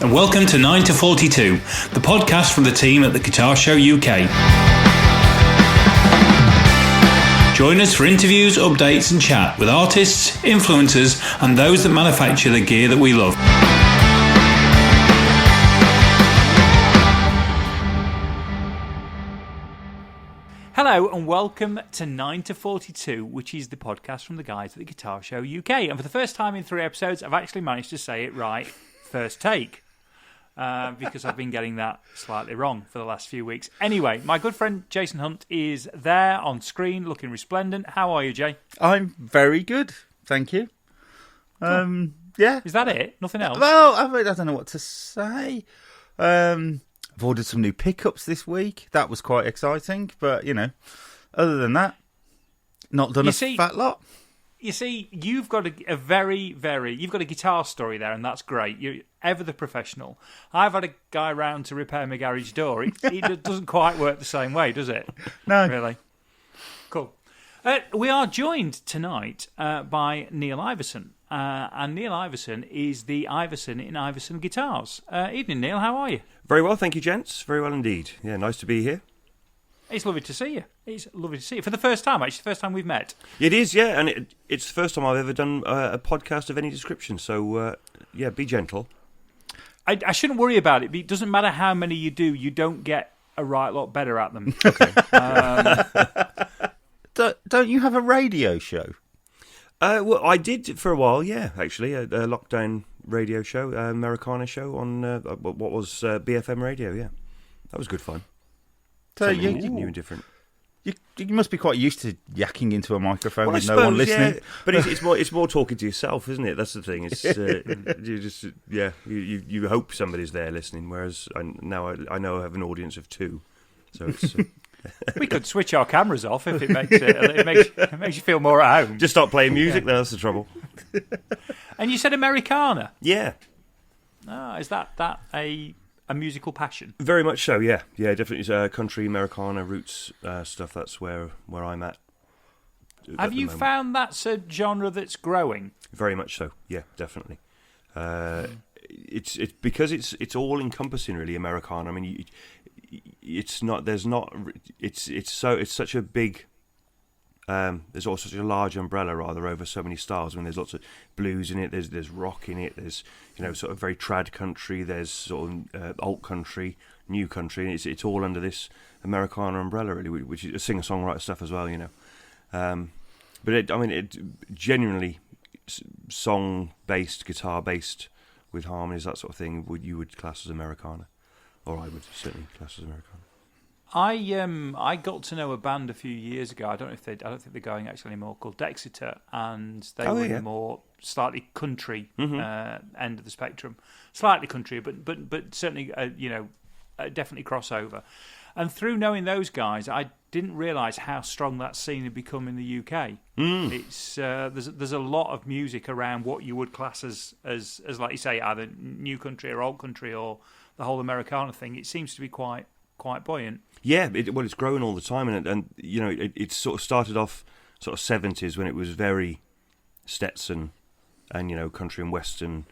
and welcome to 9 to 42, the podcast from the team at the Guitar Show UK. Join us for interviews, updates and chat with artists, influencers and those that manufacture the gear that we love. Hello and welcome to 9 to 42, which is the podcast from the guys at the Guitar Show UK. And for the first time in 3 episodes, I've actually managed to say it right first take. Because I've been getting that slightly wrong for the last few weeks. Anyway, my good friend Jason Hunt is there on screen, looking resplendent. How are you, Jay? I'm very good, thank you. Yeah. Is that it? Nothing else? Well, I don't know what to say. I've ordered some new pickups this week. That was quite exciting, but, you know, other than that, not done fat lot. You see, you've got a you've got a guitar story there, and that's great. You're ever the professional. I've had a guy round to repair my garage door. It doesn't quite work the same way, does it? No. Really? Cool. We are joined tonight by Neil Ivison. And Neil Ivison is the Ivison in Ivison Guitars. Evening, Neil. How are you? Very well, thank you, gents. Very well indeed. Yeah, nice to be here. It's lovely to see you. It's lovely to see you. For the first time, actually, the first time we've met. It is, yeah, and it's the first time I've ever done a podcast of any description, so, yeah, be gentle. I shouldn't worry about it. It doesn't matter how many you do, you don't get a right lot better at them. Okay. Don't you have a radio show? Well, I did for a while, yeah, actually, a lockdown radio show, Americana show on what was BFM radio, yeah. That was good fun. So Something new and different. You must be quite used to yakking into a microphone Well, with no one listening. Yeah, but it's more talking to yourself, isn't it? That's the thing. It's you just you hope somebody's there listening. Whereas I know I have an audience of 2, so it's. We could switch our cameras off if it makes you feel more at home. Just start playing music. Yeah. That's the trouble. And you said Americana. Yeah. Is that a musical passion? Very much so, yeah. Yeah, definitely country, Americana, roots stuff. That's where I'm at. Have you found that's a genre that's growing? Very much so, yeah, definitely. It's because it's all encompassing, really, Americana. I mean, it's such a big. There's also such a large umbrella, rather, over so many styles. I mean, there's lots of blues in it. There's rock in it. There's sort of very trad country. There's sort of alt country, new country. And it's all under this Americana umbrella, really, which is singer-songwriter stuff as well. But it genuinely song-based, guitar-based, with harmonies, that sort of thing. You would class as Americana, or I would certainly class as Americana. I got to know a band a few years ago. I don't think they're going actually anymore. Called Dexeter, and they were in the more slightly country end of the spectrum. Slightly country, but certainly definitely crossover. And through knowing those guys, I didn't realise how strong that scene had become in the UK. It's there's a lot of music around what you would class as like you say, either new country or old country or the whole Americana thing. It seems to be quite buoyant. Yeah, it's growing all the time, and it sort of started off sort of 70s when it was very Stetson and country and western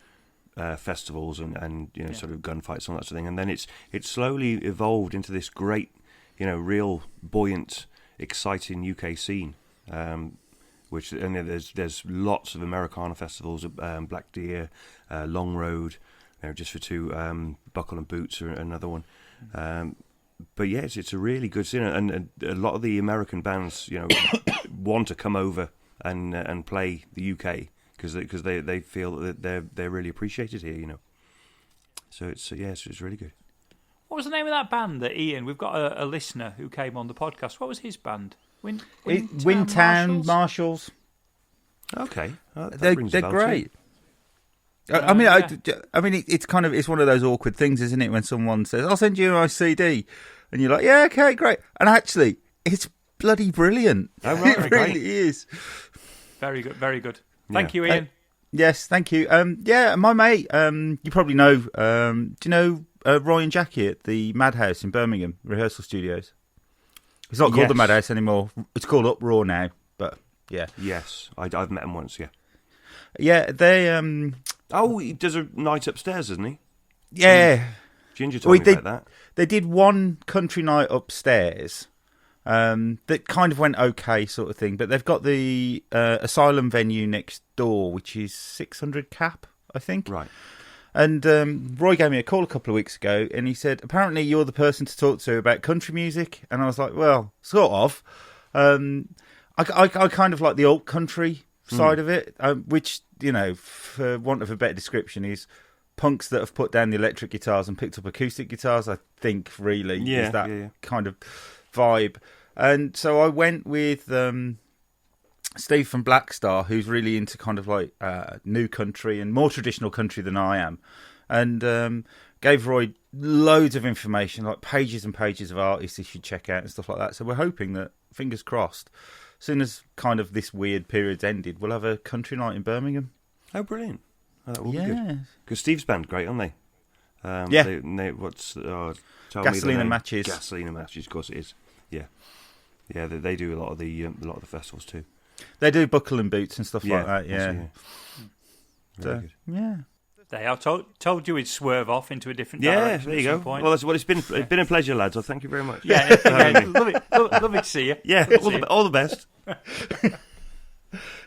festivals and sort of gunfights and all that sort of thing, and then it's slowly evolved into this great real buoyant, exciting UK scene, which there's lots of Americana festivals, Black Deer, Long Road, just for 2, Buckle and Boots are another one. But yes, it's a really good scene, and a lot of the American bands, want to come over and play the UK because they feel that they're really appreciated here, So it's really good. What was the name of that band that Ian? We've got a listener who came on the podcast. What was his band? Windtown Marshalls. Okay, they're great. I mean, it's one of those awkward things, isn't it? When someone says, "I'll send you my CD," and you're like, "Yeah, okay, great," and actually, it's bloody brilliant. Oh, right, it really is. Very good, very good. Thank you, Ian. Yes, thank you. My mate. You probably know. Do you know Roy and Jackie at the Madhouse in Birmingham Rehearsal Studios? It's not called the Madhouse anymore. It's called Uproar now. But yeah. Yes, I've met him once. Yeah. Yeah, they. Oh, he does a night upstairs, doesn't he? Yeah. Ginger told me about that. They did one country night upstairs that kind of went okay, sort of thing. But they've got the Asylum venue next door, which is 600 cap, I think. Right. And Roy gave me a call a couple of weeks ago, and he said, apparently you're the person to talk to about country music. And I was like, well, sort of. I kind of like the alt country side of it, which, you know, for want of a better description, is punks that have put down the electric guitars and picked up acoustic guitars, I think, really, is that kind of vibe. And so I went with Steve from Blackstar, who's really into kind of like new country and more traditional country than I am, and gave Roy loads of information, like pages and pages of artists he should check out and stuff like that. So we're hoping that, fingers crossed, as soon as kind of this weird period's ended, we'll have a country night in Birmingham. Oh, brilliant. Oh, that will be good. Because Steve's band, great, aren't they? Gasoline and Matches. Gasoline and Matches, of course it is. Yeah. Yeah, they do a lot of the festivals too. They do buckle and boots and stuff like that, yeah. Really good. Yeah. They are told you it'd swerve off into a different direction. There you go. Point. Well, it's been a pleasure, lads. Well, thank you very much. Yeah, lovely to see you. Yeah, all the best.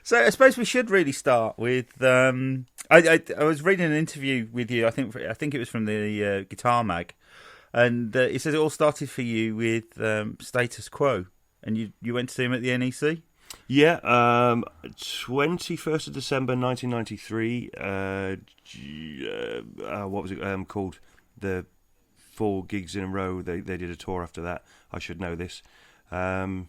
So I suppose we should really start with. I was reading an interview with you. I think it was from the Guitar Mag, and it says it all started for you with Status Quo, and you went to see him at the NEC. Yeah, 21st of December 1993. What was it called? The 4 gigs in a row. They did a tour after that. I should know this. Rock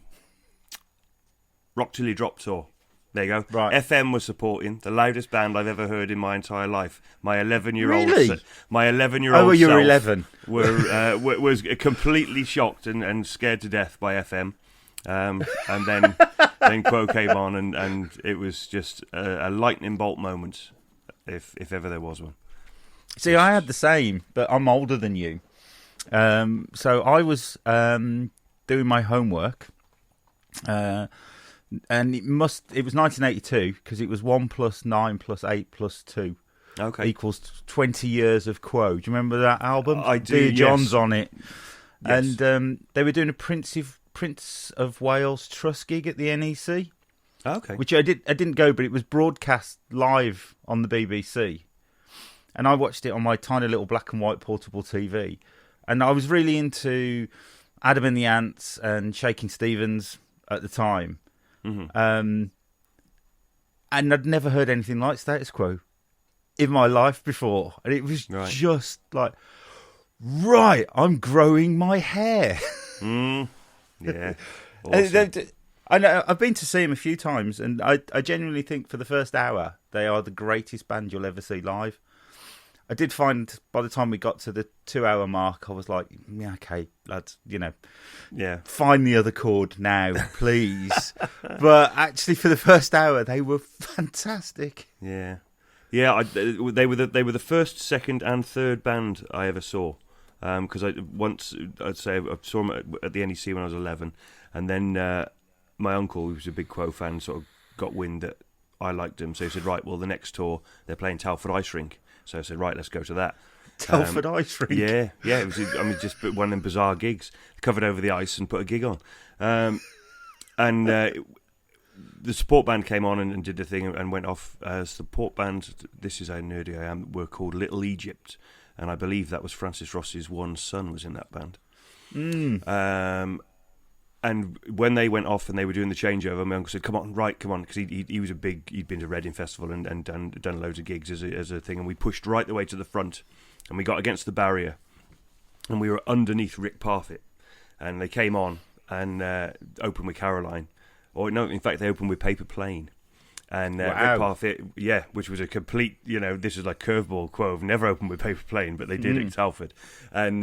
Till You Drop tour. There you go. Right. FM was supporting the loudest band I've ever heard in my entire life. My 11-year-old. Really? My 11-year-old. Oh, you were self 11. was completely shocked and scared to death by FM. And then Quo came on, and it was just a lightning bolt moment, if ever there was one. See, I had the same, but I'm older than you. So I was doing my homework, and it was 1982 because it was 1 + 9 + 8 + 2 equals 20 years of Quo. Do you remember that album? I do. Dear John's on it, Yes. and they were doing a Prince of Wales Trust gig at the NEC. Okay. Which I didn't go, but it was broadcast live on the BBC, and I watched it on my tiny little black and white portable TV, and I was really into Adam and the Ants and Shaking Stevens at the time, and I'd never heard anything like Status Quo in my life before, and it was just like, right, I'm growing my hair. Yeah. Awesome. I know, I've been to see him a few times, and I genuinely think for the first hour they are the greatest band you'll ever see live. I did find by the time we got to the 2-hour mark, I was like, yeah, okay, lads, find the other chord now, please. But actually, for the first hour, they were fantastic. Yeah. They were the first, second, and third band I ever saw. Because I saw him at the NEC when I was 11, and then my uncle, who was a big Quo fan, sort of got wind that I liked him, so he said, right, well, the next tour they're playing Telford Ice Rink, so I said, right, let's go to that. Telford Ice Rink. Yeah, it was. Just one of them bizarre gigs, covered over the ice and put a gig on, and the support band came on and did the thing and went off. Support band, this is how nerdy I am, were called Little Egypt. And I believe that was Francis Ross's one son was in that band. And when they went off and they were doing the changeover, my uncle said, come on, because he was he'd been to Reading Festival and done loads of gigs as a thing. And we pushed right the way to the front and we got against the barrier and we were underneath Rick Parfitt. And they came on and opened with Caroline. Or no, in fact, they opened with Paper Plane. And Rick Parfitt, which was a complete, this is like curveball. Quo have never opened with Paper Plane, but they did at Telford. And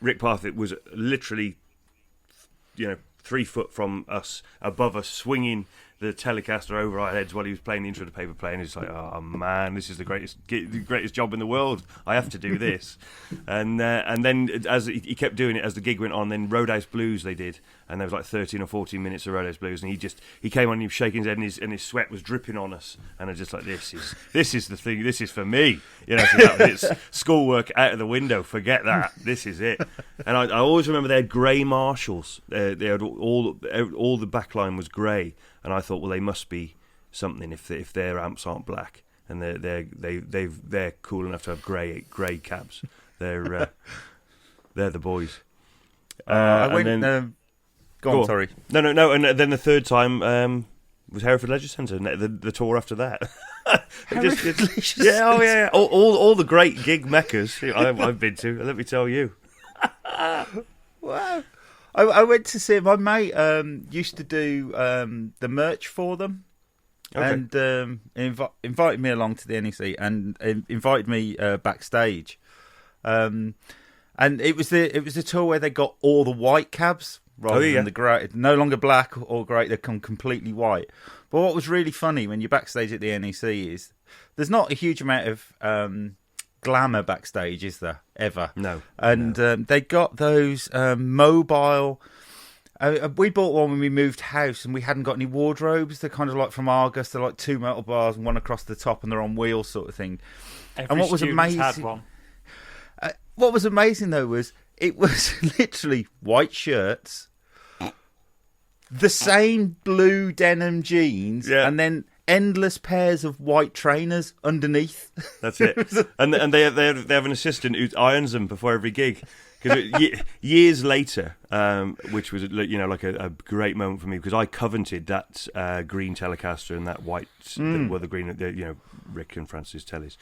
Rick Parfitt was literally, 3 foot from us, above us, swinging the Telecaster over our heads while he was playing the intro to Paper Plane. It's like, oh man, this is the greatest job in the world. I have to do this. And then as he kept doing it as the gig went on, then Roadhouse Blues they did, and there was like 13 or 14 minutes of Rodeo Blues, and he came on, and he was shaking his head, and his sweat was dripping on us, and I was just like, this is the thing, this is for me, so that was it. Schoolwork out of the window, forget that, this is it. And I always remember they had grey Marshalls, they had all the backline was grey, and I thought, well, they must be something if their amps aren't black, and they're cool enough to have grey cabs. They're the boys. I went. Go on, sorry. No. And then the third time was Hereford Leisure Centre. The tour after that. Yeah. All the great gig meccas I've been to. Let me tell you. Wow. I went to see my mate. Used to do the merch for them. Okay. And invited me along to the NEC and invited me backstage. And it was the tour where they got all the white cabs rather than the grey. No longer black or grey; they come completely white. But what was really funny when you're backstage at the NEC is there's not a huge amount of glamour backstage, is there? Ever? No. And they got those mobile. We bought one when we moved house, and we hadn't got any wardrobes. They're kind of like from Argos. They're like two metal bars and one across the top, and they're on wheels, sort of thing. And what was amazing? Had one. What was amazing though was it was literally white shirts, the same blue denim jeans, and then endless pairs of white trainers underneath. That's it. And they have an assistant who irons them before every gig. Because years later, which was like a great moment for me, because I coveted that green Telecaster and that white, the green, Rick and Francis Tellys.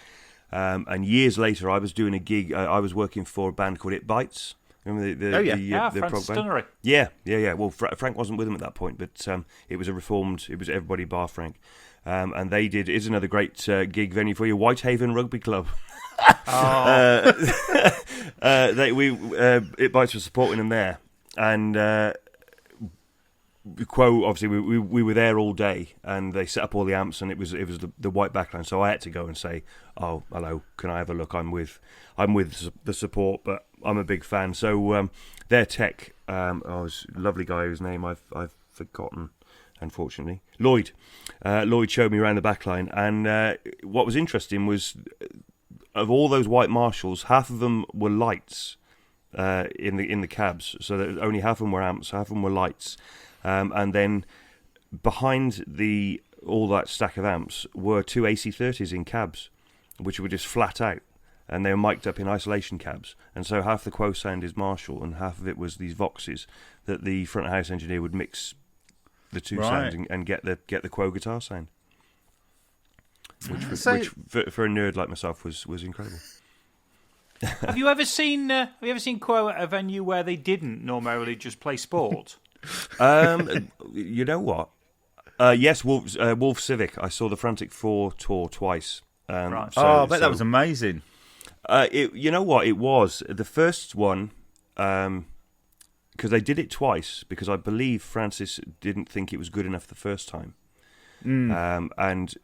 And years later, I was doing a gig. I was working for a band called It Bites. Remember the Francis Dunnery. Yeah. Well, Frank wasn't with them at that point, but it was it was everybody bar Frank. And they did. It's another great gig venue for you, Whitehaven Rugby Club. It Bites was supporting them there, and Quo, obviously we were there all day, and they set up all the amps, and it was the white backline. So I had to go and say, "Oh, hello, can I have a look? I'm with the support, but I'm a big fan." So their tech, was a lovely guy whose name I've forgotten, unfortunately. Lloyd showed me around the backline, and what was interesting was, of all those white Marshalls, half of them were lights in the cabs, so that only half of them were amps, half of them were lights. And then behind all that stack of amps were two AC30s in cabs, which were just flat out, and they were mic'd up in isolation cabs. And so half the Quo sound is Marshall, and half of it was these Voxes that the front of house engineer would mix the two sounds and get the Quo guitar sound, which for a nerd like myself was incredible. Have you ever seen Quo at a venue where they didn't normally just play sport? You know what? Yes, Wolf Civic. I saw the Frantic 4 tour twice. Right. I bet that was amazing. You know what? It was the first one, because they did it twice, because I believe Francis didn't think it was good enough the first time. And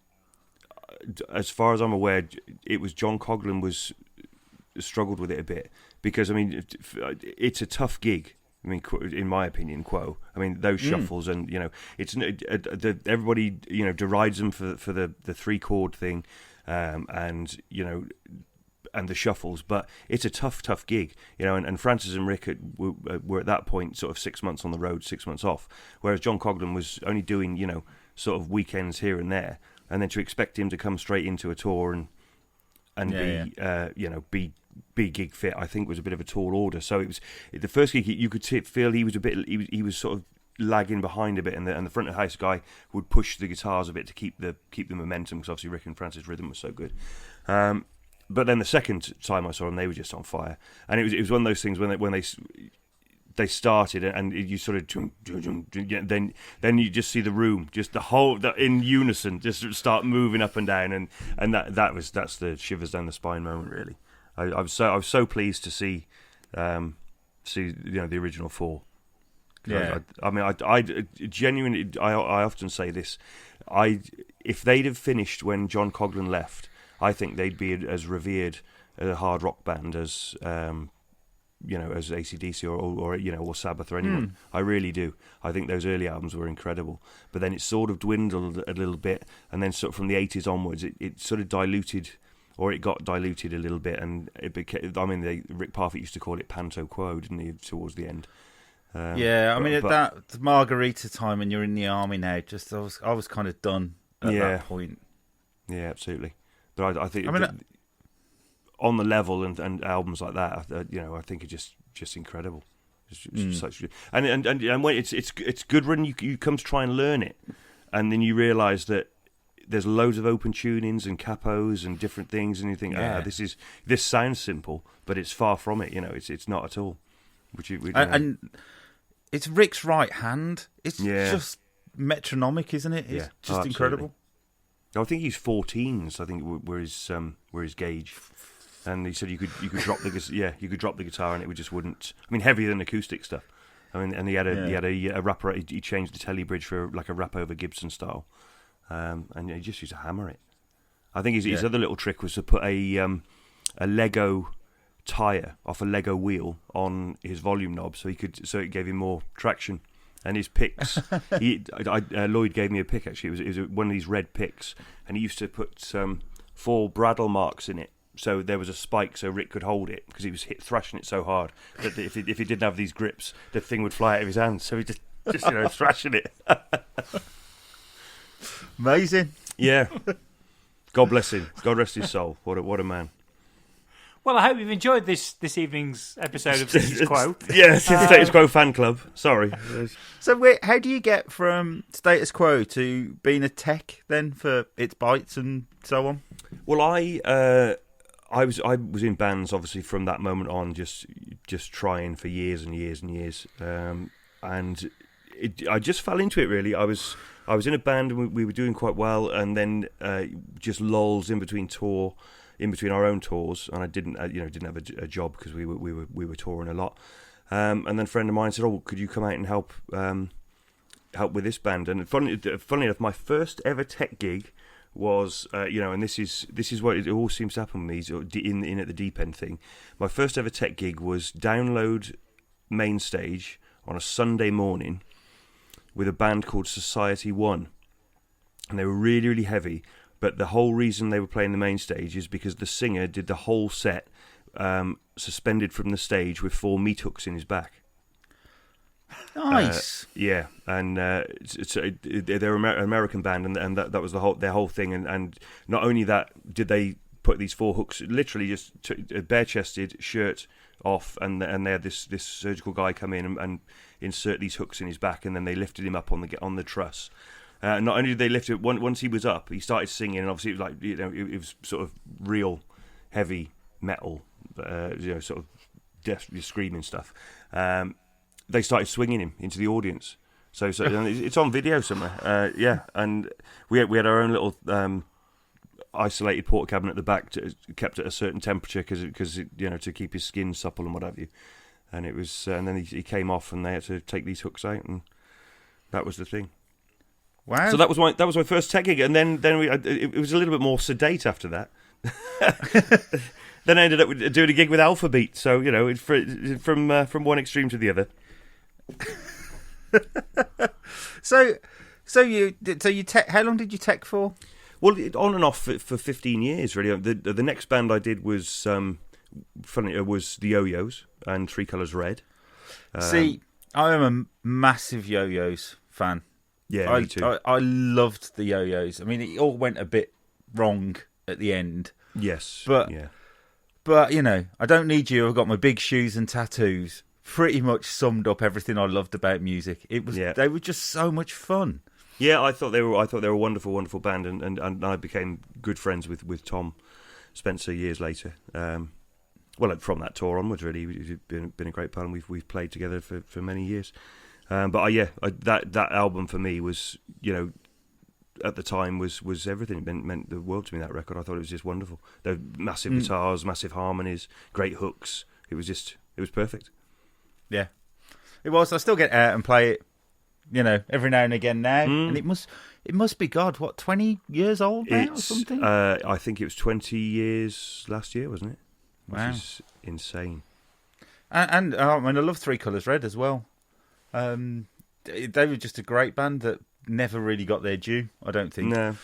as far as I'm aware, it was John Coughlin struggled with it a bit, because I mean it's a tough gig. I mean, in my opinion, Quo. I mean, those shuffles, and it's everybody derides them for the 3-chord thing, and the shuffles. But it's a tough gig, And Francis and Rick were at that point sort of 6 months on the road, 6 months off, whereas John Coughlin was only doing sort of weekends here and there, and then to expect him to come straight into a tour and be gig fit, I think was a bit of a tall order. So it was the first gig. You could feel he was he was sort of lagging behind a bit, and the front of house guy would push the guitars a bit to keep the momentum, because obviously Rick and Francis' rhythm was so good. But then the second time I saw them, they were just on fire, and it was one of those things when they started, and you sort of then you just see the room, just the whole in unison, just start moving up and down, and that's the shivers down the spine moment, really. I was so pleased to see the original 4. Yeah. I genuinely, I often say this, if they'd have finished when John Coughlin left, I think they'd be as revered a hard rock band as as AC/DC or Sabbath or anyone. I really do. I think those early albums were incredible. But then it sort of dwindled a little bit, and then sort of from the 80s onwards, it sort of diluted, or it got diluted a little bit, and it became. I mean, Rick Parfitt used to call it Panto Quo, didn't he? Towards the end. At that Margarita time when you're in the army now, I was kind of done at that point. Yeah, absolutely. But I think on the level and albums like that, I think it's just incredible. It's such, and when it's good when you come to try and learn it, and then you realise that there's loads of open tunings and capos and different things, and you think, this sounds simple, but it's far from it. It's not at all. And it's Rick's right hand. It's just metronomic, isn't it? It's just incredible. I think he's 14s. I think were his gauge, and he said you could drop the guitar and it just wouldn't. I mean, heavier than acoustic stuff. I mean, and he had a wrapper. He changed the telly bridge for like a wrap over Gibson style, and he just used to hammer it. I think his other little trick was to put a Lego tire off a Lego wheel on his volume knob, so it gave him more traction. And his picks, Lloyd gave me a pick actually. It was one of these red picks, and he used to put 4 Bradle marks in it, so there was a spike, so Rick could hold it because he was thrashing it so hard that if he didn't have these grips, the thing would fly out of his hands. So he just thrashing it. Amazing. Yeah. God bless him. God rest his soul. What a man. Well, I hope you've enjoyed this evening's episode of Status Quo. Yeah, Status Quo fan club. Sorry. So, wait, how do you get from Status Quo to being a tech then for its bytes and so on? Well, I was in bands obviously from that moment on, just trying for years and years and years, and I just fell into it really. I was in a band and we were doing quite well, and then just lulls in between our own tours, and I didn't have a job because we were touring a lot. And then a friend of mine said, "Oh, could you come out and help with this band?" And funny enough, my first ever tech gig was, and this is what it all seems to happen with me in at the deep end thing. My first ever tech gig was Download main stage on a Sunday morning with a band called Society One, and they were really, really heavy. But the whole reason they were playing the main stage is because the singer did the whole set suspended from the stage with 4 meat hooks in his back. Nice. And they're an American band, and that was their whole thing. And not only that, did they put these 4 hooks, literally just bare-chested, shirt off, and they had this surgical guy come in and insert these hooks in his back, and then they lifted him up on the truss. Not only did they lift it, once he was up, he started singing, and obviously it was like, it was sort of real heavy metal, sort of death, screaming stuff. They started swinging him into the audience. So it's on video somewhere. And we had our own little isolated porta cabinet at the back, kept at a certain temperature because to keep his skin supple and what have you. And it was, and then he came off, and they had to take these hooks out, and that was the thing. Wow! So that was my first tech gig, and then it was a little bit more sedate after that. Then I ended up doing a gig with Alphabeat. So from one extreme to the other. So you tech. How long did you tech for? Well, on and off for 15 years, really. The next band I did was was the Yo-Yos and Three Colours Red. See, I am a massive Yo-Yos fan. Yeah, me too. I loved the Yo-Yos. I mean, it all went a bit wrong at the end. Yes, but I Don't Need You. I've got my big shoes and tattoos. Pretty much summed up everything I loved about music. They were just so much fun. Yeah, I thought they were a wonderful, wonderful band, and I became good friends with Tom Spencer years later. From that tour onwards, really, he's been a great pal, and we've played together for many years. That album for me was, at the time was everything. It meant the world to me, that record. I thought it was just wonderful. The massive guitars, massive harmonies, great hooks. It was perfect. Yeah, it was. I still get out and play it, every now and again now. And it must be, 20 years old now or something? I think it was 20 years last year, wasn't it? Wow. Which is insane. And I mean, I love Three Colours Red as well. They were just a great band that never really got their due, I don't think. No.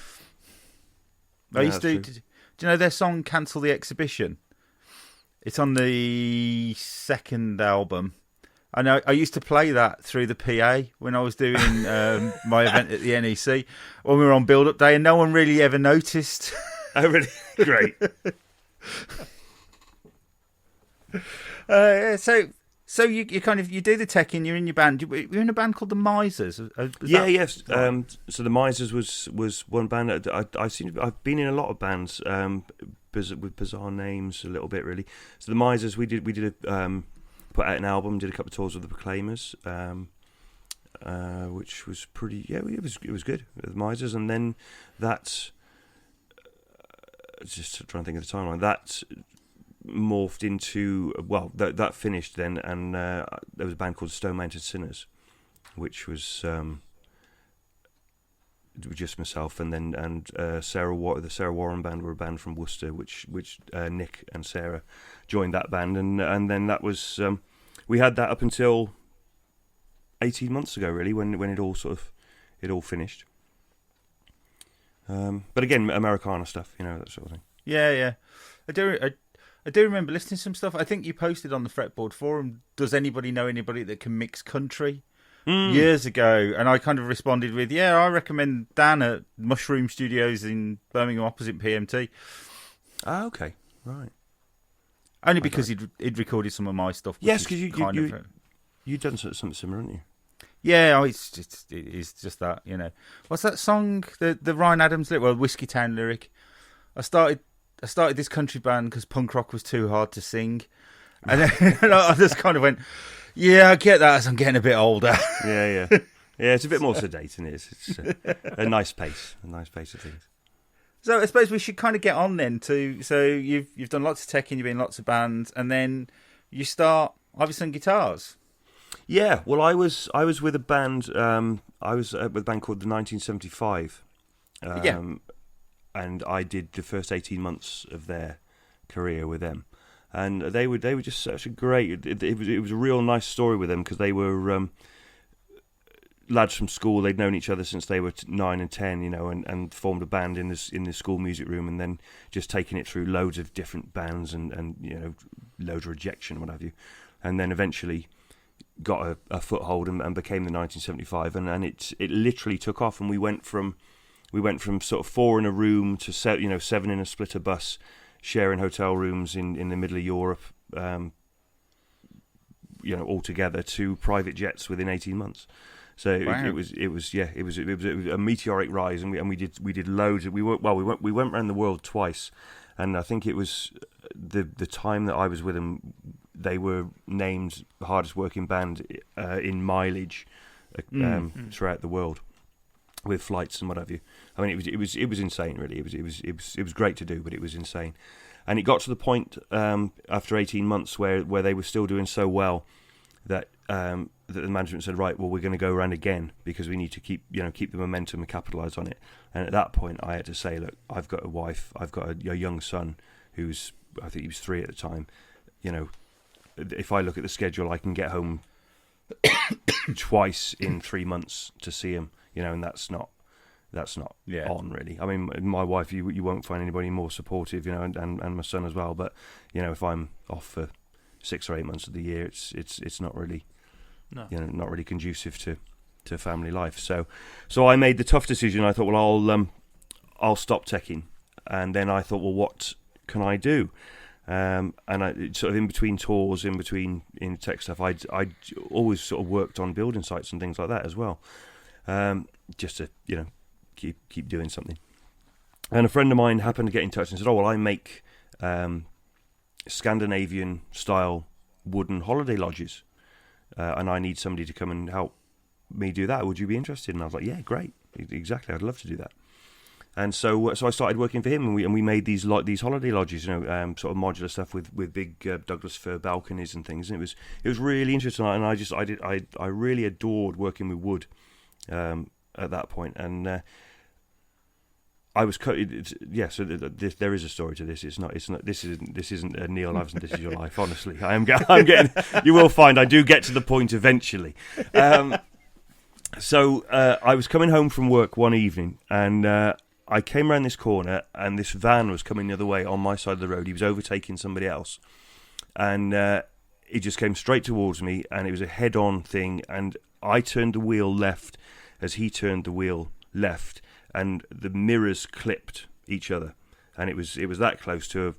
I used to. Do you know their song "Cancel the Exhibition"? It's on the second album. I know. I used to play that through the PA when I was doing my event at the NEC when we were on build-up day, and no one really ever noticed. Oh, really? Great. So you kind of you do the teching. You're in your band. You're in a band called the Misers. Yes. So the Misers was one band. I've been in a lot of bands with bizarre names a little bit really. So the Misers, we did put out an album, did a couple of tours with the Proclaimers, which was pretty. Yeah, it was good. The Misers, and then that. Just trying to think of the timeline. That morphed into that finished then, and there was a band called Stone Mounted Sinners, which was just myself and Sarah the Sarah Warren band were a band from Worcester, which Nick and Sarah joined that band, and then that was we had that up until 18 months ago really, when it all finished. But again, Americana stuff, that sort of thing. Yeah. I do remember listening to some stuff. I think you posted on the Fretboard forum, does anybody know anybody that can mix country? Years ago, and I kind of responded with, yeah, I recommend Dan at Mushroom Studios in Birmingham opposite PMT. Ah, okay, right. Only because he'd recorded some of my stuff. Yes, because you'd done something similar, hadn't you? Yeah, it's just that, What's that song? The Ryan Adams lyric, Whiskey Town lyric. I started this country band because punk rock was too hard to sing, and then I just kind of went, yeah, I get that as I'm getting a bit older. Yeah. It's a bit more sedate, isn't it? It's a nice pace of things. So I suppose we should kind of get on then to. So you've done lots of teching, you've been in lots of bands, and then you start Ivison Guitars. Yeah, well, I was with a band. I was with a band called the 1975. And I did the first 18 months of their career with them, and they were just such a great. It was a real nice story with them because they were lads from school. They'd known each other since they were 9 and 10, and formed a band in the school music room, and then just taking it through loads of different bands and loads of rejection, what have you, and then eventually got a foothold and became the 1975, and it literally took off, and we went from sort of 4 in a room to 7 in a splitter bus, sharing hotel rooms in the middle of Europe, all together, to private jets within 18 months. So wow. it was a meteoric rise, and we did loads. We went around the world twice, and I think it was the time that I was with them, they were named the hardest working band in mileage throughout the world, with flights and what have you. I mean, it was insane, really. It was great to do, but it was insane. And it got to the point after 18 months where they were still doing so well that the management said, right, well, we're going to go around again because we need to keep the momentum and capitalise on it. And at that point, I had to say, look, I've got a wife, I've got a young son who's, I think he was 3 at the time. If I look at the schedule, I can get home twice in 3 months to see him. And that's not on, really. I mean, my wife, you won't find anybody more supportive, and my son as well. But if I'm off for 6 or 8 months of the year, it's not really, not really conducive to family life. So I made the tough decision. I thought, well, I'll stop teching, and then I thought, well, what can I do? And I sort of in between tours, in tech stuff, I'd always sort of worked on building sites and things like that as well. Just to keep doing something. And a friend of mine happened to get in touch and said, oh, well, I make Scandinavian style wooden holiday lodges, and I need somebody to come and help me do that. Would you be interested? And I was like, yeah, great, exactly, I'd love to do that. And so I started working for him, and we made these holiday lodges, sort of modular stuff with big Douglas fir balconies and things. And it was really interesting, and I really adored working with wood at that point. And I was so there is a story to this. This isn't a Neil Ivison, This Is Your Life. Honestly, I'm getting. You will find I do get to the point eventually. So I was coming home from work one evening, and I came around this corner, and this van was coming the other way on my side of the road. He was overtaking somebody else, and he just came straight towards me, and it was a head-on thing. And I turned the wheel left as he turned the wheel left. And the mirrors clipped each other, and it was that close to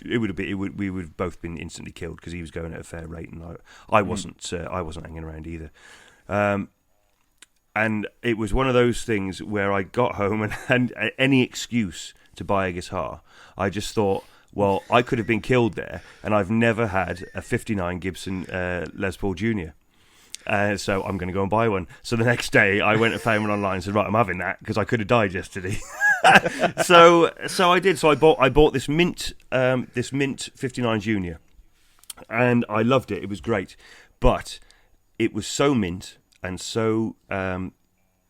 we would have both been instantly killed because he was going at a fair rate, and I wasn't hanging around either. And it was one of those things where I got home and any excuse to buy a guitar, I just thought, well, I could have been killed there, and I've never had a '59 Gibson Les Paul Junior. So I'm going to go and buy one. So the next day, I went and found one online and said, right, I'm having that because I could have died yesterday. so I did. So I bought this mint 59 Junior, and I loved it. It was great, but it was so mint and so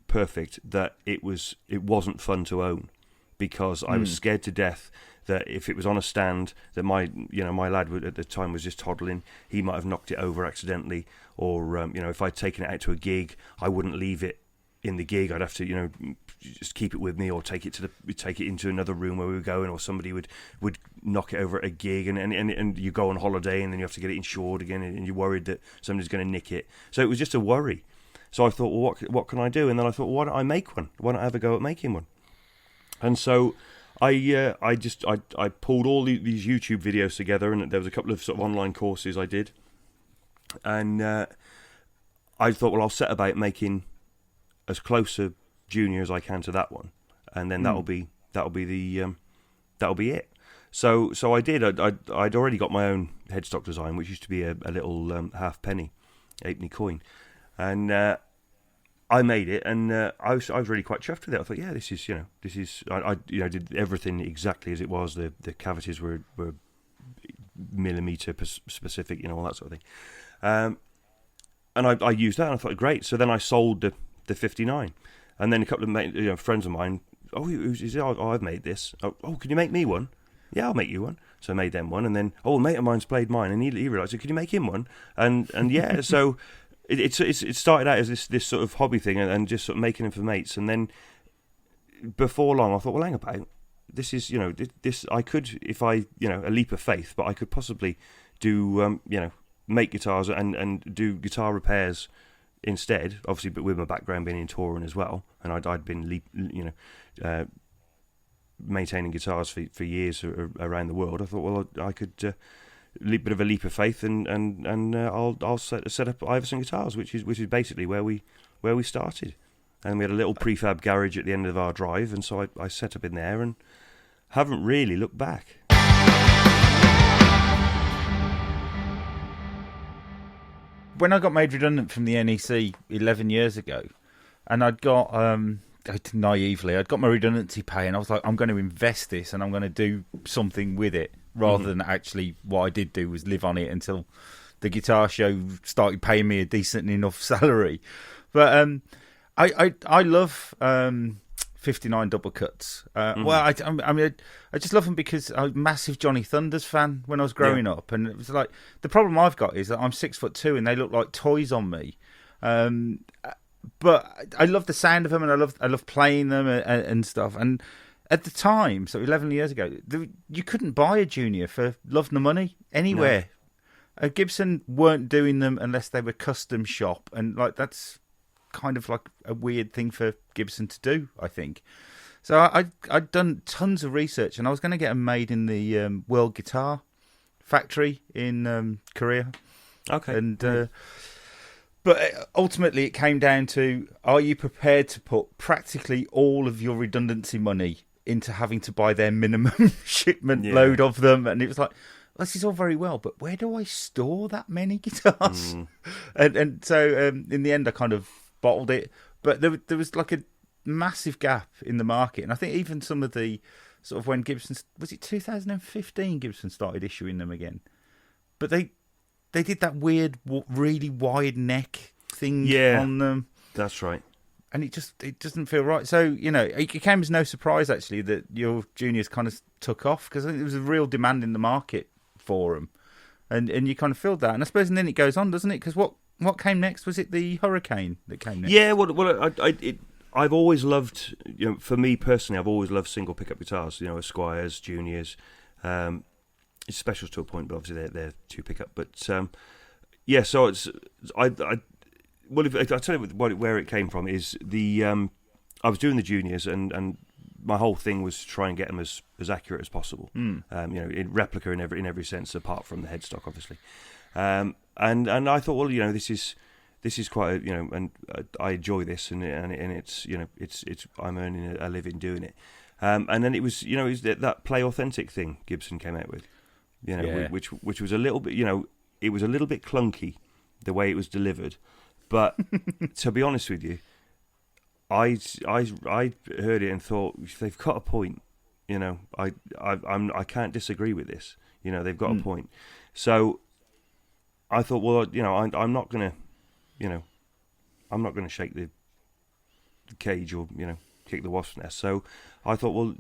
perfect that it wasn't fun to own because I was scared to death that if it was on a stand, that my lad at the time was just toddling, he might have knocked it over accidentally, or if I'd taken it out to a gig, I wouldn't leave it in the gig. I'd have to just keep it with me, or take it into another room where we were going, or somebody would knock it over at a gig, and you go on holiday and then you have to get it insured again, and you're worried that somebody's going to nick it. So it was just a worry. So I thought, well, what can I do? And then I thought, well, why don't I make one? Why don't I have a go at making one? And so I pulled all these YouTube videos together, and there was a couple of sort of online courses I did, and I thought, well, I'll set about making as close a Junior as I can to that one, and then that'll be it. So I did. I'd already got my own Headstock Design, which used to be a little halfpenny coin, and I made it, and I was really quite chuffed with it. I thought, yeah, this is I did everything exactly as it was. The cavities were millimeter specific, all that sort of thing. And I used that, and I thought, great. So then I sold the 59, and then a couple of friends of mine, I've made this. Oh, can you make me one? Yeah, I'll make you one. So I made them one, and then a mate of mine's played mine, and he realised, so could you make him one? And yeah, so. It started out as this sort of hobby thing, and just sort of making them for mates, and then before long I thought, well, hang about, this is this I could, if I a leap of faith, but I could possibly do make guitars and do guitar repairs instead, obviously, but with my background being in touring as well, and I'd been maintaining guitars for years around the world. I thought, well, I could. Bit of a leap of faith, and I'll set up Ivison Guitars, which is basically where we started, and we had a little prefab garage at the end of our drive, and so I set up in there and haven't really looked back. When I got made redundant from the NEC 11 years ago, and I'd got naively, I'd got my redundancy pay, and I was like, I'm going to invest this, and I'm going to do something with it. Rather than actually, what I did do was live on it until the guitar show started paying me a decent enough salary. But I love 59 double cuts. Well, I mean, I just love them because I'm a massive Johnny Thunders fan when I was growing up, and it was like, the problem I've got is that I'm 6'2" and they look like toys on me. But I love the sound of them, and I love playing them and stuff. And at the time, so 11 years ago, you couldn't buy a Junior for love nor money anywhere. No. Gibson weren't doing them unless they were custom shop, and that's kind of like a weird thing for Gibson to do, I think. So I'd done tons of research, and I was going to get them made in the World Guitar Factory in Korea. Okay. And but ultimately, it came down to: are you prepared to put practically all of your redundancy money into having to buy their minimum shipment load of them? And it was like, this is all very well, but where do I store that many guitars? And so in the end, I kind of bottled it. But there was like a massive gap in the market. And I think even some of the sort of when Gibson, was it 2015 Gibson started issuing them again? But they did that weird, really wide neck thing on them. That's right. and it doesn't feel right. So, you know, it came as no surprise, actually, that your juniors kind of took off, because I think there was a real demand in the market for them. And you kind of filled that. And I suppose, and then it goes on, doesn't it? Because what came next? Was it the Hurricane that came next? Yeah, I've always loved, you know, for me personally, I've always loved single pickup guitars, you know, Esquires, Juniors. It's specials to a point, but obviously they're two pickup. But yeah, so it's if I tell you where it came from is I was doing the Juniors, and my whole thing was to try and get them as accurate as possible. You know, in replica in every sense, apart from the headstock, obviously. And I thought, well, you know, this is quite a, you know, and I enjoy this, and it's, you know, it's I'm earning a living doing it. And then it was, you know, that Play Authentic thing Gibson came out with, you know, which was a little bit, you know, it was a little bit clunky the way it was delivered, but to be honest with you, I heard it and thought, they've got a point, you know. I can't disagree with this, you know. They've got a point. So I thought, well, you know, I'm not gonna shake the cage or, you know, kick the wasp's nest. So I thought, well,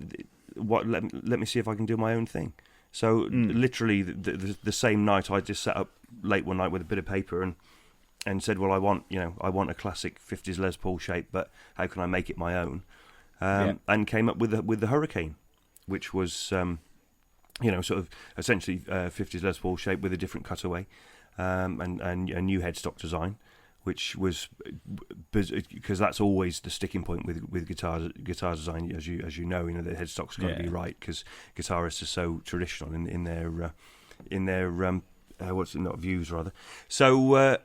let me see if I can do my own thing. So literally the same night, I just sat up late one night with a bit of paper and said, well, I want a classic 50s Les Paul shape, but how can I make it my own? And came up with the Hurricane, which was you know, sort of essentially 50s Les Paul shape with a different cutaway, and a new headstock design, which was because that's always the sticking point with guitar design, as you know, the headstock's got to be right, because guitarists are so traditional in their not views rather. So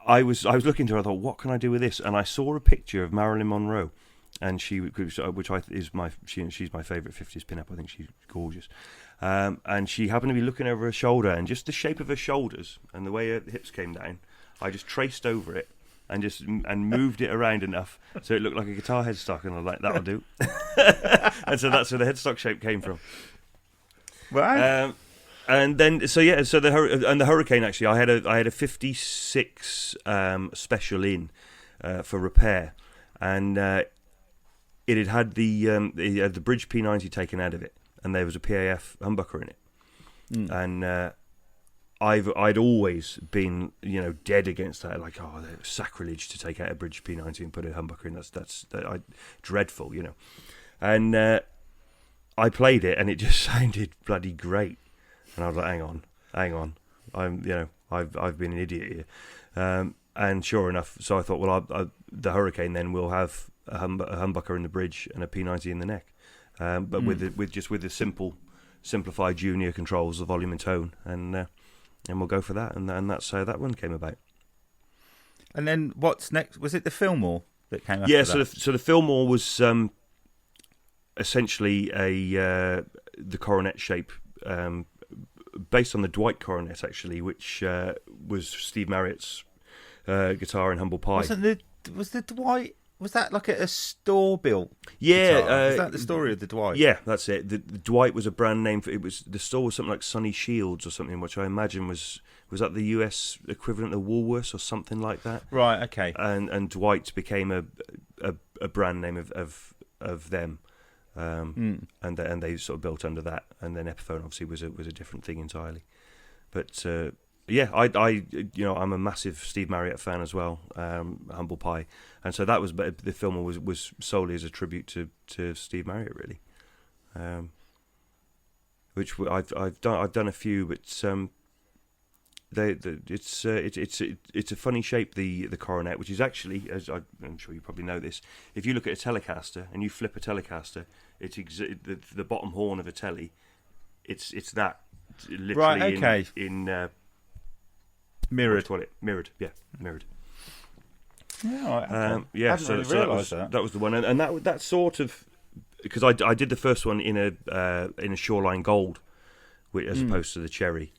I was looking to her, I thought, what can I do with this? And I saw a picture of Marilyn Monroe, and she's my favourite 50s pinup. I think she's gorgeous. And she happened to be looking over her shoulder, and just the shape of her shoulders and the way her hips came down, I just traced over it and moved it around enough so it looked like a guitar headstock, and I was like, that'll do. And so that's where the headstock shape came from. Wow. And then the Hurricane, actually, I had a 56 special in for repair, and it had the bridge P90 taken out of it, and there was a PAF humbucker in it, and I'd always been, you know, dead against that, like, oh, sacrilege to take out a bridge P90 and put a humbucker in. That's dreadful, you know. And I played it, and it just sounded bloody great. And I was like, hang on, I've been an idiot here. And sure enough, so I thought, well, the Hurricane then will have a humbucker in the bridge and a P90 in the neck, but with the simplified Junior controls, the volume and tone, and we'll go for that, and that's how that one came about. And then what's next? Was it the Fillmore that came after that? Yeah, so the Fillmore was essentially the coronet shape, based on the Dwight coronet, actually, which was Steve Marriott's guitar in Humble Pie. Was the Dwight? Was that like a store built? Yeah, is that the story of the Dwight? Yeah, that's it. The Dwight was a brand name for it. Was the store was something like Sunny Shields or something, which I imagine was that the US equivalent of Woolworths or something like that. Right. Okay. And Dwight became a brand name of them. And they sort of built under that, and then Epiphone obviously was a different thing entirely. But yeah, I'm a massive Steve Marriott fan as well, Humble Pie, and so that was the film was solely as a tribute to Steve Marriott, really. Which I've done a few, but it's a funny shape, the coronet, which is actually, as I'm sure you probably know this, if you look at a Telecaster and you flip a Telecaster, it's the bottom horn of a telly, it's that literally right, okay. in mirrored. Mirrored, yeah, mirrored. Yeah, yeah. I hadn't really realised that. That was the one, and that sort of, because I did the first one in a Shoreline Gold, as opposed to the Cherry,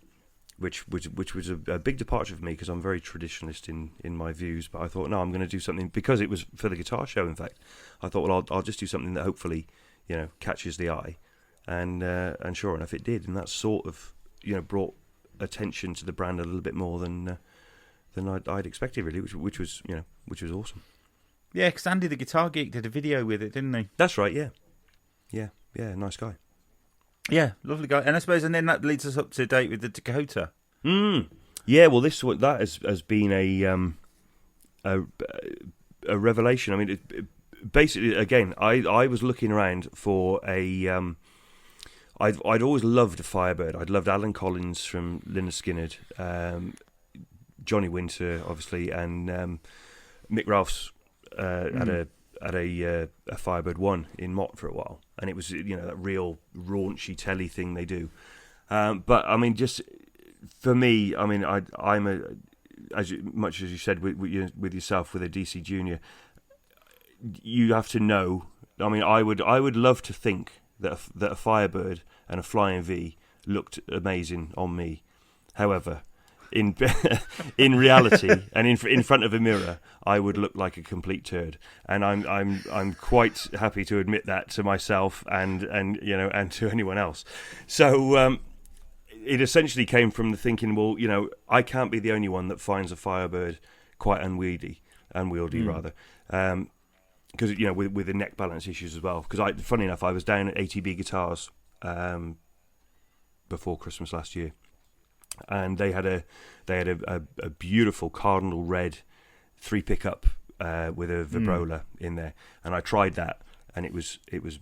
which was a big departure for me, because I'm very traditionalist in my views. But I thought, no, I'm going to do something, because it was for the guitar show. In fact, I thought, well, I'll just do something that hopefully, you know, catches the eye, and sure enough, it did, and that sort of, you know, brought attention to the brand a little bit more than I'd expected, really, which was awesome. Yeah, because Andy the Guitar Geek did a video with it, didn't he? That's right, yeah. Nice guy. Yeah, lovely guy. And I suppose, and then that leads us up to date with the Dakota. Yeah, well, that has been a revelation. I mean, basically, again, I was looking around for a. I'd always loved a Firebird. I'd loved Alan Collins from Lynyrd Skynyrd, Johnny Winter, obviously, and Mick Ralphs had a Firebird 1 in Mott for a while, and it was that real raunchy telly thing they do. But I mean, just for me, I mean, I'm much as you said with yourself with a DC Junior, you have to know. I mean, I would love to think that a Firebird and a Flying V looked amazing on me. However, in reality and in front of a mirror, I would look like a complete turd, and I'm quite happy to admit that to myself and to anyone else. So it essentially came from the thinking, well, I can't be the only one that finds a Firebird quite unwieldy rather. Because with the neck balance issues as well. Because funny enough, I was down at ATB Guitars before Christmas last year, and they had a beautiful cardinal red 3 pickup with a vibrola in there, and I tried that, and it was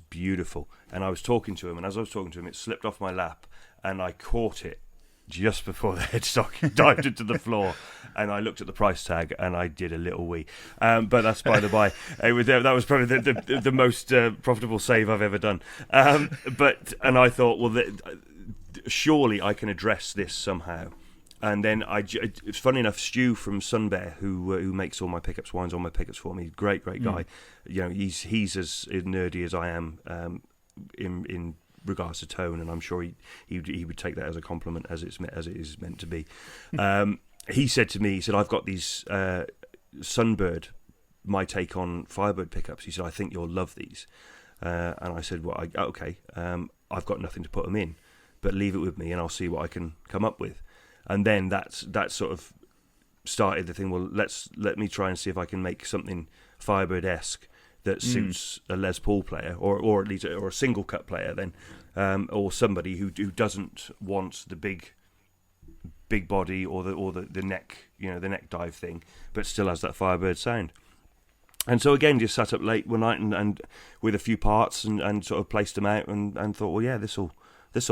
beautiful. And I was talking to him, and as I was talking to him, it slipped off my lap, and I caught it just before the headstock dived into the floor, and I looked at the price tag and I did a little wee. But that's by the by. That was probably the most profitable save I've ever done. And I thought, well, surely I can address this somehow. And then it's funny enough, Stu from Sunbear, who makes all my pickups, winds all my pickups for me, great guy. He's as nerdy as I am in regards to tone, and I'm sure he would take that as a compliment, as it is meant to be. He said to me, he said, I've got these Sunbird, my take on Firebird pickups. He said, I think you'll love these. And I said, well, okay, I've got nothing to put them in, but leave it with me and I'll see what I can come up with. And then that sort of started the thing, well, let me try and see if I can make something Firebird-esque that suits a Les Paul player, or at least a single cut player, then, or somebody who doesn't want the big body or the neck, the neck dive thing, but still has that Firebird sound. And so again, just sat up late one night and with a few parts and sort of placed them out and thought, well, yeah, this'll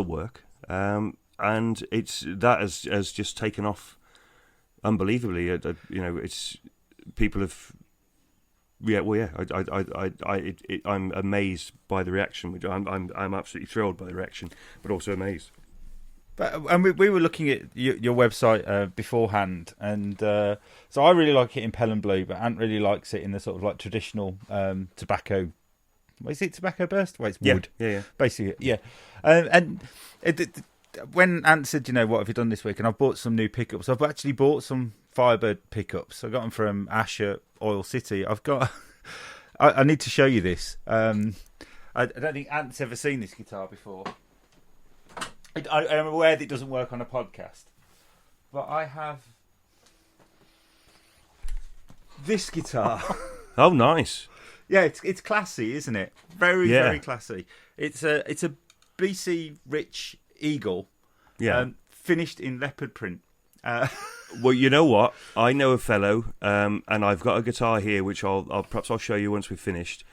work. And that has just taken off unbelievably. It's people have. Yeah, well, yeah. I'm amazed by the reaction. Which I'm absolutely thrilled by the reaction, but also amazed. And we were looking at your website beforehand, and so I really like it in Pelham Blue, but Ant really likes it in the sort of like traditional tobacco. Is it tobacco burst? Well, it's wood. Yeah. Basically, yeah. When Ant said, what have you done this week? And I've bought some new pickups. I've actually bought some Firebird pickups. I got them from Asher Oil City. I've got. I need to show you this. I don't think Ant's ever seen this guitar before. I'm aware that it doesn't work on a podcast, but I have this guitar. Oh, nice! Yeah, it's classy, isn't it? Very classy. It's a BC Rich Eagle, finished in leopard print. Well, you know what? I know a fellow, and I've got a guitar here, which I'll show you once we've finished.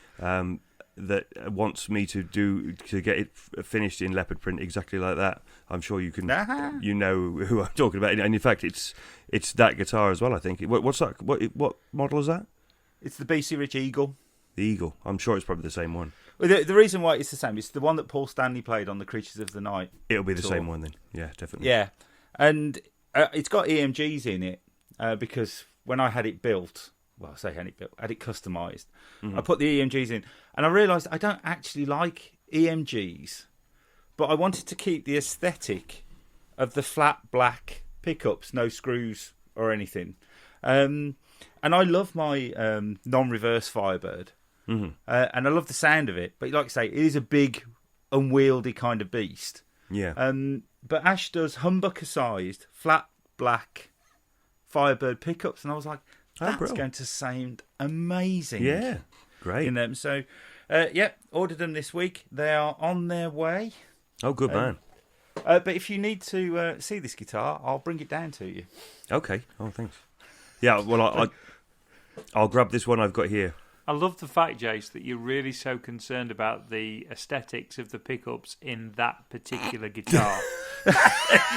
That wants me to get it finished in leopard print exactly like that. I'm sure you can. You know who I'm talking about, and in fact, it's that guitar as well. I think. What's that? What model is that? It's the BC Rich Eagle. The Eagle. I'm sure it's probably the same one. Well, the reason why it's the same is the one that Paul Stanley played on the Creatures of the Night. It'll be the same one then. Yeah, definitely. Yeah, and it's got EMGs in it because when I had it built. Well, I say had it customised. Mm-hmm. I put the EMGs in, and I realised I don't actually like EMGs, but I wanted to keep the aesthetic of the flat black pickups, no screws or anything. And I love my non-reverse Firebird, and I love the sound of it. But like I say, it is a big, unwieldy kind of beast. Yeah. But Ash does humbucker-sized, flat black Firebird pickups, and I was like, That's going to sound amazing. Yeah, great. In them. So, ordered them this week. They are on their way. Oh, good man. But if you need to see this guitar, I'll bring it down to you. Okay. Oh, thanks. Yeah, well, I'll grab this one I've got here. I love the fact, Jace, that you're really so concerned about the aesthetics of the pickups in that particular guitar.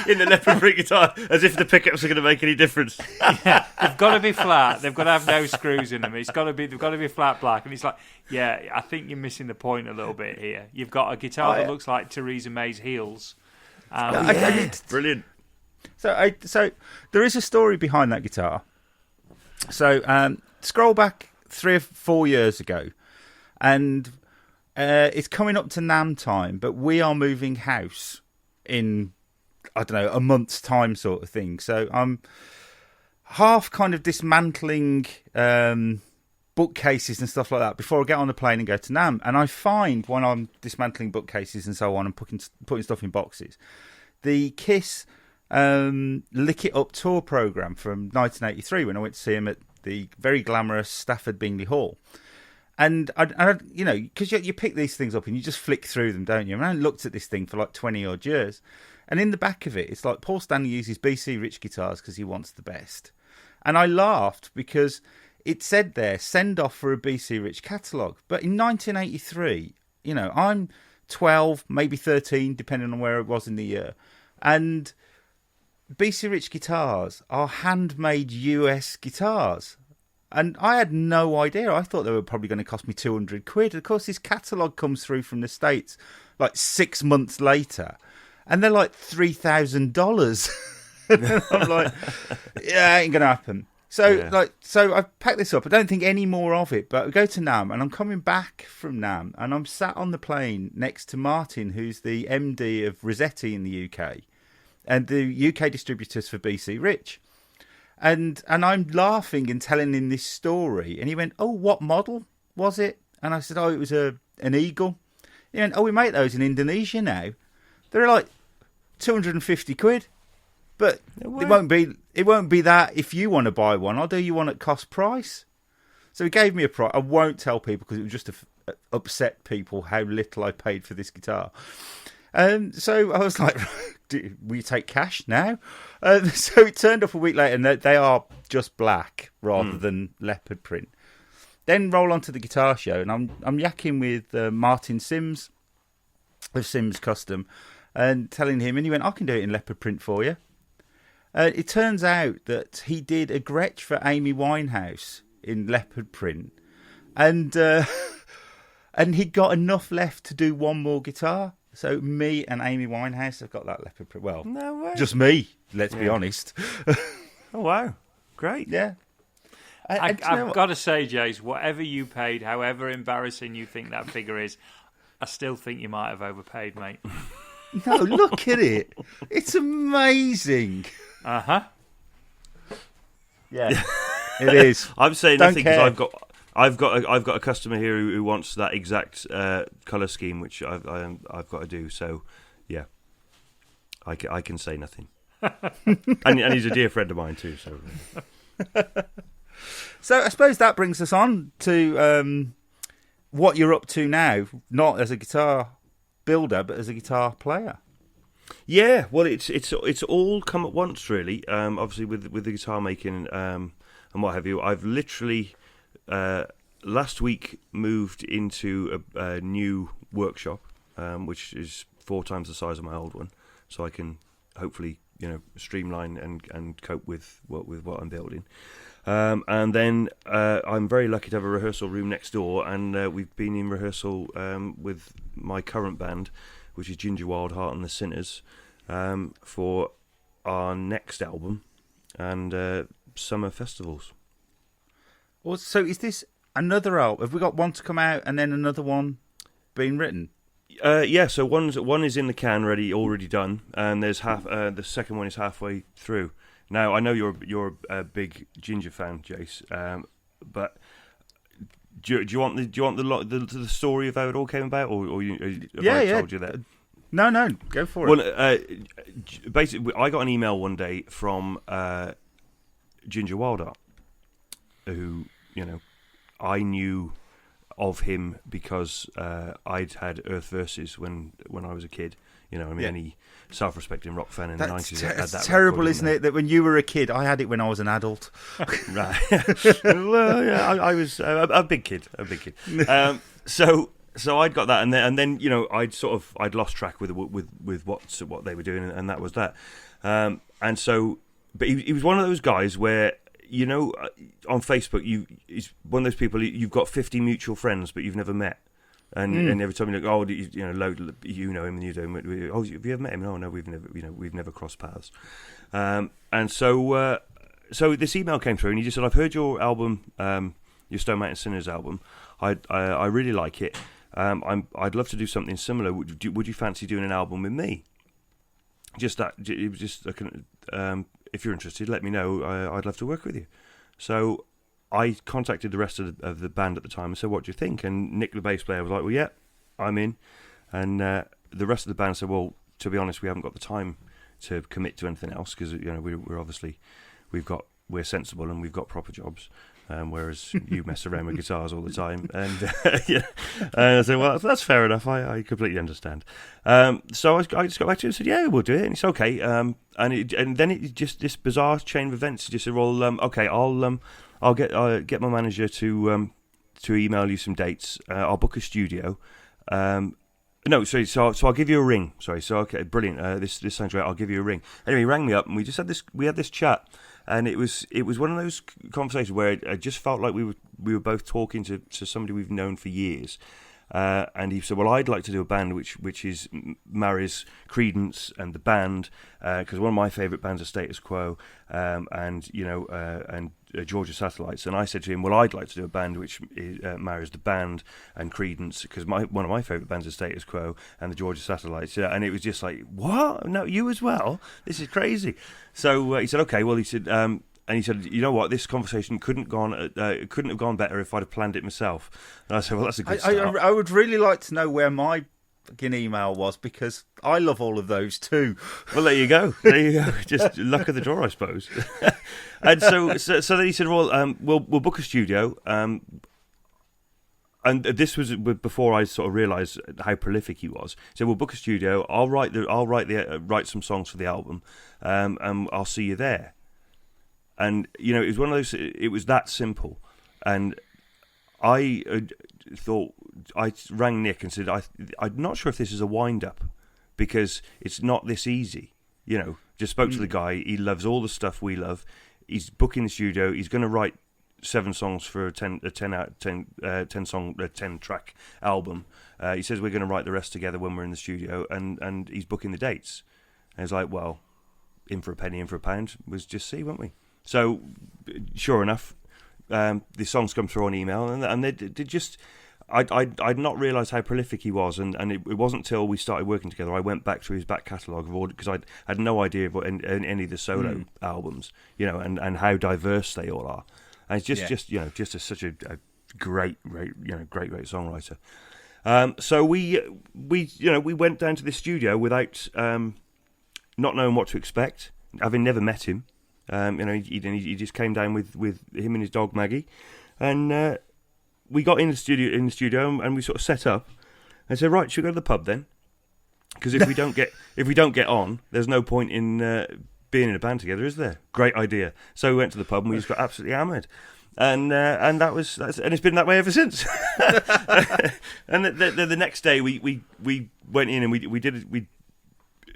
In the leopard print guitar, as if the pickups are going to make any difference. Yeah, they've got to be flat. They've got to have no screws in them. They've got to be flat black. And it's like, yeah, I think you're missing the point a little bit here. You've got a guitar that looks like Theresa May's heels. Brilliant. So there is a story behind that guitar. So scroll back 3 or 4 years ago, and it's coming up to NAMM time, but we are moving house in, I don't know, a month's time sort of thing. So I'm half kind of dismantling bookcases and stuff like that before I get on the plane and go to NAMM. And I find when I'm dismantling bookcases and so on and putting stuff in boxes, the Kiss Lick It Up tour program from 1983 when I went to see him at the very glamorous Stafford Bingley Hall. And, I because you pick these things up and you just flick through them, don't you? And I looked at this thing for like 20-odd years. And in the back of it, it's like Paul Stanley uses BC Rich guitars because he wants the best. And I laughed because it said there, send off for a BC Rich catalogue. But in 1983, I'm 12, maybe 13, depending on where it was in the year. And BC Rich guitars are handmade US guitars. And I had no idea. I thought they were probably going to cost me £200. Of course, this catalogue comes through from the States like 6 months later. And they're like $3,000. And I'm like, yeah, ain't going to happen. So I packed this up. I don't think any more of it. But I go to NAMM, and I'm coming back from NAMM, and I'm sat on the plane next to Martin, who's the MD of Rossetti in the UK. And the UK distributors for BC Rich. And I'm laughing and telling him this story. And he went, oh, what model was it? And I said, oh, it was an Eagle. He went, oh, we make those in Indonesia now. They're like £250. But it won't be that if you want to buy one. I'll do you one at cost price. So he gave me a price. I won't tell people because it would just upset people how little I paid for this guitar. So I was like, will you take cash now? So it turned up a week later, and they are just black rather than leopard print. Then roll on to the guitar show, and I'm yakking with Martin Sims of Sims Custom and telling him, and he went, I can do it in leopard print for you. It turns out that he did a Gretsch for Amy Winehouse in leopard print, and he got enough left to do one more guitar. So me and Amy Winehouse have got that leopard print. Well, no way. Just me, let's be honest. Oh, wow. Great. Yeah. I've got to say, Jace, whatever you paid, however embarrassing you think that figure is, I still think you might have overpaid, mate. No, look at it. It's amazing. Uh-huh. Yeah, it is. I'm saying nothing because I've got a customer here who wants that exact colour scheme, which I've got to do. So, yeah, I can say nothing. and he's a dear friend of mine too. So I suppose that brings us on to what you're up to now, not as a guitar builder, but as a guitar player. Yeah, well, it's all come at once, really. Obviously, with the guitar making and what have you, I've literally. Last week moved into a new workshop, which is 4 times the size of my old one, so I can hopefully streamline and cope with what I'm building. And then I'm very lucky to have a rehearsal room next door, and we've been in rehearsal with my current band, which is Ginger Wildheart and the Sinners, for our next album and summer festivals. Well, so is this another album? Have we got one to come out and then another one being written? Yeah. So one is in the can, already done, and there's the second one is halfway through. Now I know you're a big Ginger fan, Jace, but do you want the story of how it all came about, or I told you that? No, go for it. Well, basically, I got an email one day from Ginger Wildheart. who, I knew of him because I'd had Earth Versus when I was a kid. Any self-respecting rock fan in the 90s had that. It's terrible, isn't it? That when you were a kid, I had it when I was an adult. Right. Well, yeah, I was a big kid. So I'd got that, and then I'd lost track with what they were doing, and that was that. And so, but he was one of those guys where, on Facebook, he's one of those people, you've got 50 mutual friends, but you've never met. And every time you look, you know him and you do him. Oh, have you ever met him? Oh no, we've never crossed paths. And so this email came through, and he just said, "I've heard your album, your Stone Mountain Sinners album. I really like it. I'd love to do something similar. Would you fancy doing an album with me? Just that. It was just if you're interested, let me know. I'd love to work with you." So I contacted the rest of the band at the time and said, "What do you think?" And Nick, the bass player, was like, "Well, yeah, I'm in." And the rest of the band said, "Well, to be honest, we haven't got the time to commit to anything else because we're obviously we're sensible and we've got proper jobs, whereas you mess around with guitars all the time." And I said, "Well, that's fair enough. I completely understand." So I just got back to him and said, "Yeah, we'll do it." And it's okay. And then it just, this bizarre chain of events just said, "Well, okay, I'll get my manager to email you some dates. I'll book a studio. No, sorry. So I'll give you a ring. Sorry. So okay, brilliant. This sounds great. I'll give you a ring." Anyway, he rang me up, and we had this chat, and it was one of those conversations where I just felt like we were both talking to somebody we've known for years. And he said, "Well, I'd like to do a band which marries Creedence and the band, because one of my favourite bands is Status Quo, and Georgia Satellites." And I said to him, "Well, I'd like to do a band which marries the band and Creedence, because one of my favourite bands is Status Quo and the Georgia Satellites." And it was just like, "What? No, you as well? This is crazy." So he said, "Okay." Well, he said. And he said, "You know what? This conversation couldn't have gone better if I'd have planned it myself." And I said, "Well, that's a good start." I would really like to know where my fucking email was, because I love all of those too. Well, there you go. Just luck of the draw, I suppose. And so then he said, "Well, we'll book a studio." And this was before I sort of realised how prolific he was. So we'll book a studio. I'll write some songs for the album, and I'll see you there. And it was one of those. It was that simple. And I thought, I rang Nick and said, I'm not sure if this is a wind up, because it's not this easy. Just spoke to the guy. He loves all the stuff we love. He's booking the studio. He's going to write 7 songs for a 10 track album. He says we're going to write the rest together when we're in the studio, and he's booking the dates. And it's like, well, in for a penny, in for a pound. Was just see, won't we? So, sure enough, the songs come through on email, and they just. I'd not realised how prolific he was, and it wasn't until we started working together I went back through his back catalogue of all, because I had no idea of what any of the solo albums, and how diverse they all are. And it's just such a great songwriter. So we went down to the studio without not knowing what to expect, having never met him. He just came down with him and his dog Maggie, and we got in the studio and we sort of set up and said, "Right, should we go to the pub then? Because if we don't get on, there's no point in being in a band together, is there?" Great idea. So we went to the pub and we just got absolutely hammered, and it's been that way ever since. And the next day we went in and we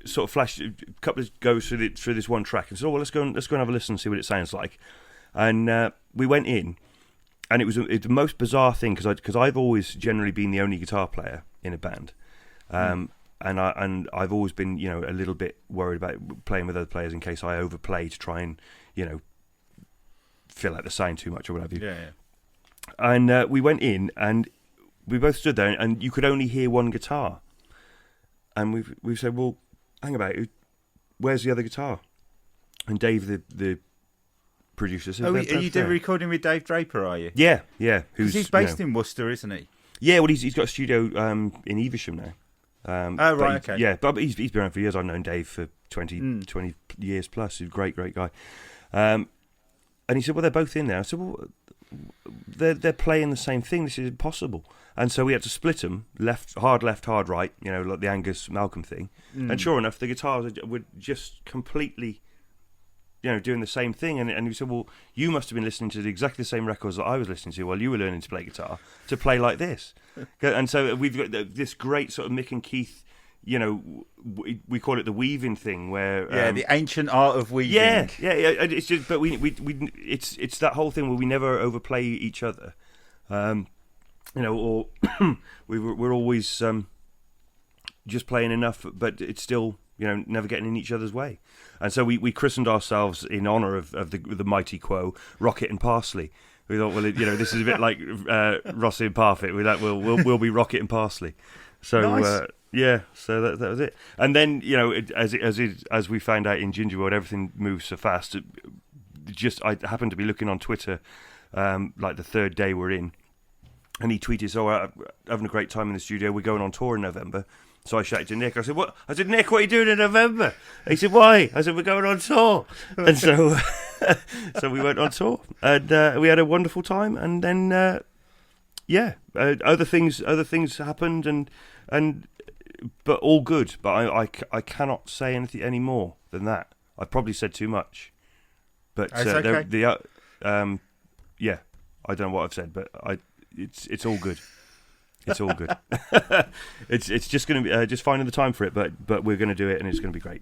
sort of flashed a couple of goes through this one track and said, "Oh, well, let's go and have a listen and see what it sounds like." And we went in, and it was the most bizarre thing, because I've always generally been the only guitar player in a band, and I've always been a little bit worried about playing with other players in case I overplay to try and fill out the sound too much or whatever. Yeah. And we went in and we both stood there, and you could only hear one guitar, and we said, "Well, hang about, where's the other guitar?" And Dave, the producer, said, "Oh, are you doing recording with Dave Draper, are you?" Yeah. Because he's based in Worcester, isn't he? Yeah, well, he's got a studio in Evesham now. Oh, right, okay. Yeah, but he's been around for years. I've known Dave for 20 years plus. He's a great guy. And he said, "Well, they're both in there." I said, "Well, they're playing the same thing. This is impossible. And so we had to split them, left, hard, right, like the Angus Malcolm thing. And sure enough, the guitars were just completely, doing the same thing. And we said, well, you must have been listening to exactly the same records that I was listening to while you were learning to play guitar to play like this. And so we've got this great sort of Mick and Keith, we call it the weaving thing, where the ancient art of weaving. Yeah. It's just, but it's that whole thing where we never overplay each other. Or we're always just playing enough, but it's still, never getting in each other's way. And so we christened ourselves in honour of the mighty Quo, Rocket and Parsley. We thought, well, this is a bit like Rossi and Parfit. We'll be Rocket and Parsley. So nice. So that was it. And then as we found out in Ginger World, everything moves so fast. I happened to be looking on Twitter, like the third day we're in. And he tweeted, having a great time in the studio. We're going on tour in November. So I shouted to Nick. I said, "What?" I said, "Nick, what are you doing in November?" He said, "Why?" I said, "We're going on tour." And so, so we went on tour, and we had a wonderful time. And then, other things happened, but all good. But I cannot say anything any more than that. I've probably said too much. But okay. I don't know what I've said, but It's all good. It's all good. It's just going to be just finding the time for it, but we're going to do it, and it's going to be great.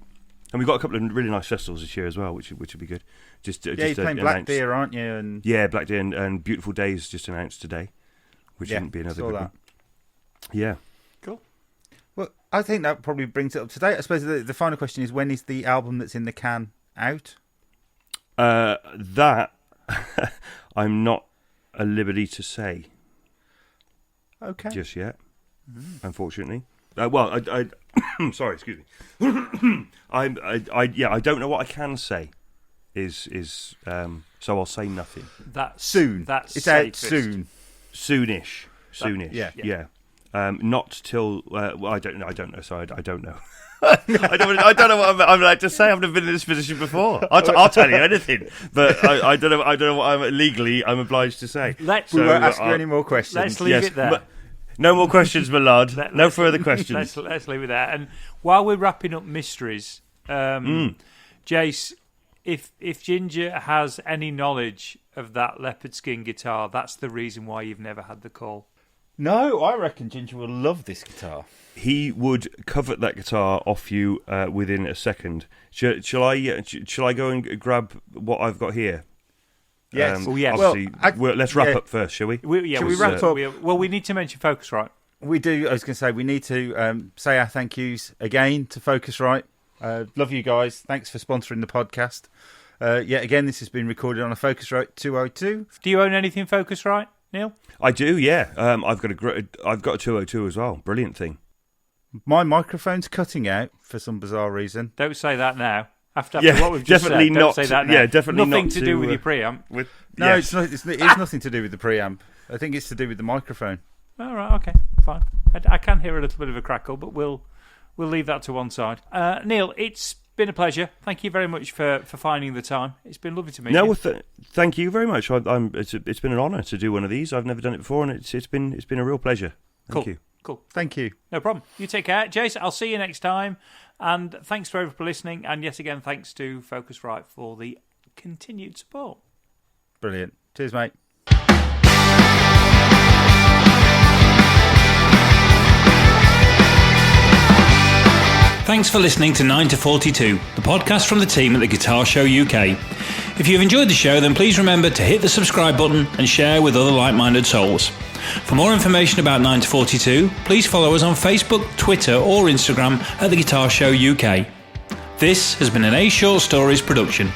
And we've got a couple of really nice festivals this year as well, which will be good. You're playing Black Deer, aren't you? And Black Deer and Beautiful Days just announced today, which shouldn't be another good one. Yeah. Cool. Well, I think that probably brings it up to date. I suppose the final question is, when is the album that's in the can out? That I'm not at liberty to say. Okay. Just yet, unfortunately. I sorry, excuse me. I don't know what I can say. Is so I'll say nothing. That's soon. That's it's safest. out soon. Soonish. Yeah. Not till I don't know. Sorry, I don't know. I don't know what I'm like to say. I've never been in this position before. I'll tell you anything, but I don't know what I'm obliged to say. We won't ask you any more questions. Let's leave it there. No more questions, my lord. No further questions. Let's leave it there. And while we're wrapping up mysteries, Jace, if Ginger has any knowledge of that leopard skin guitar, that's the reason why you've never had the call. No, I reckon Ginger will love this guitar. He would covet that guitar off you within a second. Shall I go and grab what I've got here? Yes. Let's wrap up first, shall we? Shall we wrap up? We need to mention Focusrite. We do. I was going to say we need to say our thank yous again to Focusrite. Love you guys. Thanks for sponsoring the podcast. Again, this has been recorded on a Focusrite 202. Do you own anything Focusrite, Neil? I do. Yeah. I've got a 202 as well. Brilliant thing. My microphone's cutting out for some bizarre reason. Don't say that now. After what we've just said, don't say that now. Yeah, definitely nothing not to do with your preamp. It's nothing to do with the preamp. I think it's to do with the microphone. All right, okay, fine. I can hear a little bit of a crackle, but we'll leave that to one side. Neil, it's been a pleasure. Thank you very much for finding the time. It's been lovely to meet you. Thank you very much. It's been an honour to do one of these. I've never done it before, and it's been a real pleasure. Thank you. Cool. Thank you. No problem. You take care. Jace, I'll see you next time. And thanks for everyone for listening. And yet again, thanks to Focusrite for the continued support. Brilliant. Cheers, mate. Thanks for listening to 9 to 42, the podcast from the team at the Guitar Show UK. If you've enjoyed the show, then please remember to hit the subscribe button and share with other like-minded souls. For more information about 9 to 42, please follow us on Facebook, Twitter or Instagram at the Guitar Show UK. This has been an A Short Stories production.